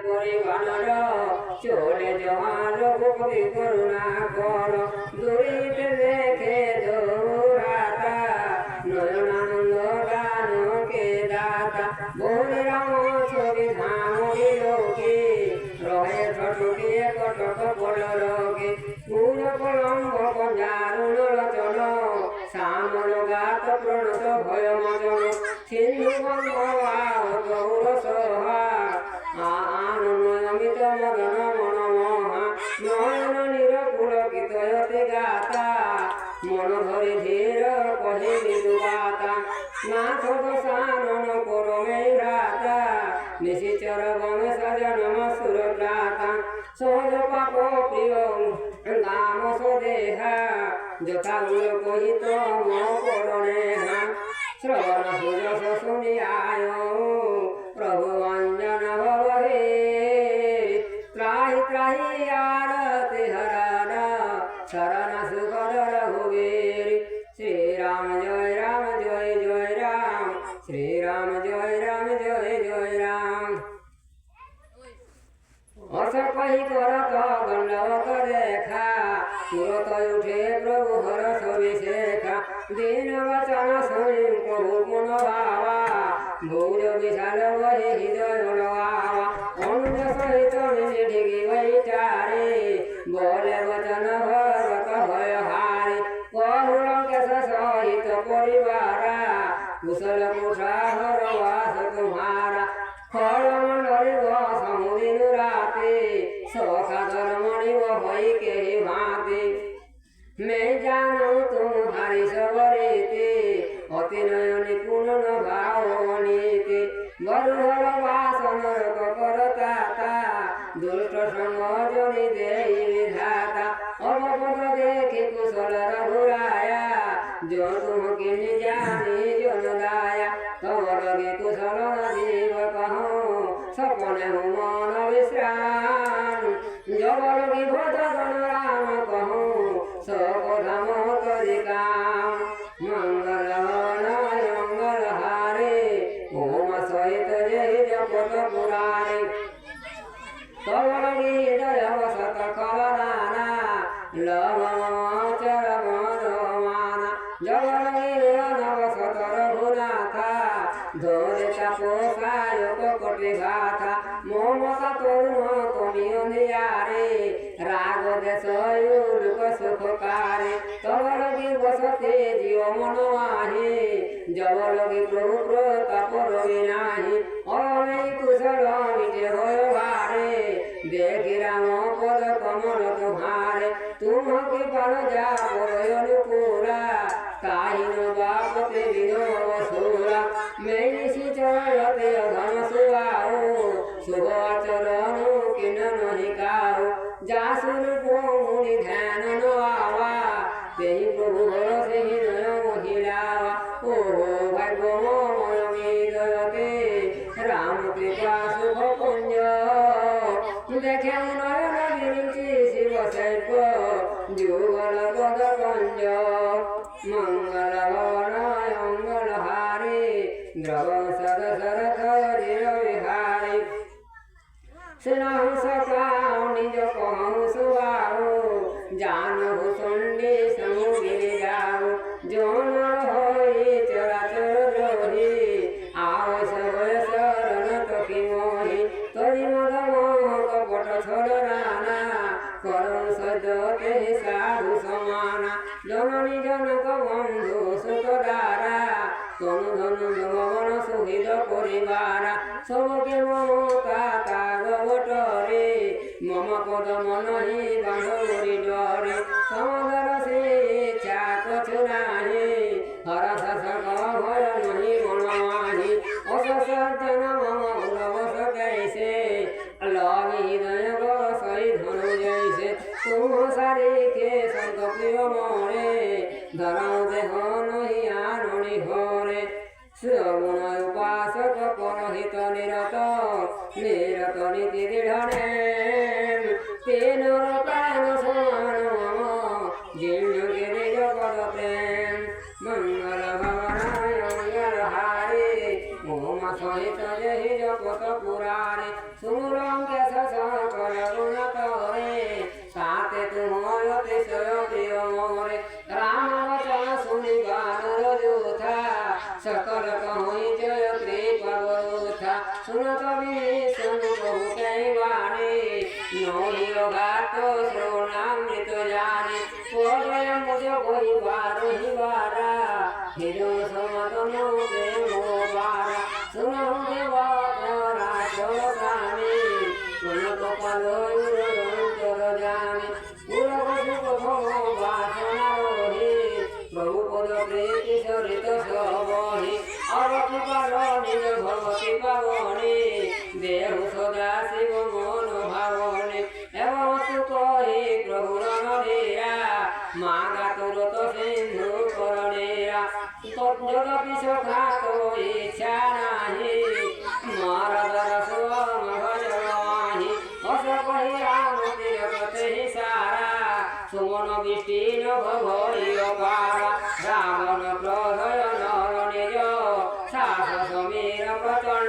পরিবানর চলে যাওয়ার রঘুপতি করুণা কর দূরিতে দেখে দৌড়াতা নয়নানন্দ গানকে দাতা বলে রাম ছবি ধামরি লোকে রহে ছটকিয়ে কটক বল রোগে মূল কলম্ব কঞ্জারুণ রচন শ্যামল গাত প্রণত ভয় মজন সিন্ধু গঙ্গ গৌর সহা আনন্দ মদন মনমোহা নয়ন নিরকুল গীতয়তে গাতা মন ধরে ধীর কহে মৃদুবাতা নাথ দশানন করমে ভ্রাতা নিশিচর বংশ জনম সুরভ্রাতা সহজ পাপ প্রিয় গাম সদেহা যথা কহিত মো করণেহা শ্রবণ সুযশ শুনিয়ায় প্রভু অঞ্জন ভবে ত্রাহি ত্রাহি আরতি হরণ শরণ সুখদ রঘুবীর শ্রীরাম জয় রাম জয় জয় রাম শ্রীরাম জয় রাম জয় জয় রাম অস কহি করত দণ্ডবত দেখা তুরত উঠে প্রভু হরষ বিশেখা দিন বচন শুনি প্রভু মন ভাবা ভৌর বিশাল বহি হৃদয় লগাবা অনুজ সহিত ঢিগি বৈঠারে বলে বচন ভগত ভয় হারে কহুল কেশ সহিত পরিবারা কুশল কুঠাহর বাস তোমারা ফল মণ্ডলিব সমুদিন রাতে সখা ধর্মণিব ভই কেহি ভাতে मैं जानू तुम्हारी सबरेते अति नयनी पुनन भावनीते बरुहर वासन करताता दुष्ट संग जनि देई विधाता अवपद देखि कुशल रघुराया जो तुम किनि जानी जन दाया तब लगे कुशल जीव कहो सपने मन विश्राम जब लगी भोज गण राम कहो সকধাম তরিকাম মঙ্গল নয় মঙ্গল হারে ওম সহিত জয় জপত পুরাণে তবল গীতয় বসত কলনানা লবচর মনোমানা জগল গীতন বসত রঘুনাথা ধরে তাপসায় কোটি গাথা মমতা তরুণ তুমি অন্ধিয়ারে রাগ দেশ লোক সুখকারে তব লগি বসতে জিও মন আহে জব লগি প্রভু প্রতাপ রবি নাহি অই কুশল মিটে হয় ভারে দেখি রাম পদ কমল তোমারে তুমকে পাল যা বড় অনুকূলা কাহিন বাপতে বিনব সুরা মেনিসি চরতে ধন সুবাও শুভ আচরণ কিন নহিকাও যা স্বরূপ মুনি ধ্যান নওয়া সেই প্রভু সেই নয় মহিলাওয়া ও ভাগ্যময় হৃদয়তে রাম কৃপা শুভ পুঞ্জ দেখে নয়ন বিরিঞ্চি শিব শৈব যুগল পদ পঞ্জ মঙ্গল বর্ণয় মঙ্গল হারে দ্রব সর সর ধরির বিহারে স্নেহ সকাও নিজ কহু সুবাও জানহু চণ্ডী সমুগিরি যাও যৌন হই চরাচর দ্রোহী আওস শরণ তকি মোহি তরি মদ মোহ কপট ছল রানা করম সজতে সাধু সমানা জননী জনক বন্ধু সুত দ্বারা তনু ধনু ভবন সুহৃদ পরিবারা সবকে মমতা তাগ বটরে মম পদ মনহি বান্ধবরি ডরে সমদর সে চা কছু নাহি হরস সক ভয় নহি মনমাহি অসর্জন মম উরবস कैसे लगी हृदय बसई धनु जैसे तुम सारे के संत प्रिय मोरे धरौ देह नही आननि घरे श्रवण उपासक परहित निरत निरत नीति दृढ़ तेन प्राण समान मम जिन्य जगत प्रेम मंगल भवनाय मंगल हारे ओम सहित जहि जपत पुराणे सुरं শ্রোণামৃত জানি পদয় মুজ কহিবার রহিবারা হিরো সমাতন প্রেম বারা শুনো দেবতরা চরকামি শুনো কপাল উরন্তর জানি পুরবধু প্রথম বাসনা রহি প্রভু পদ প্রীতি সরিত সবহি অবকৃপাল নিজ ভগতি পাবনি দেহু সদা শিব মন ভাবনি এবং কহি প্রভুর নদীরা মাগা তুরত সিন্ধু করণীরা তদ্যপি সখাত ইচ্ছা নাহি মারদর সোম ভজমাহি অস কহি রাম তিরপতে সারা সুমন বৃষ্টি নভ ভয় পারা রাবণ প্রধয় নর নিজ শাস সমীর প্রচণ্ড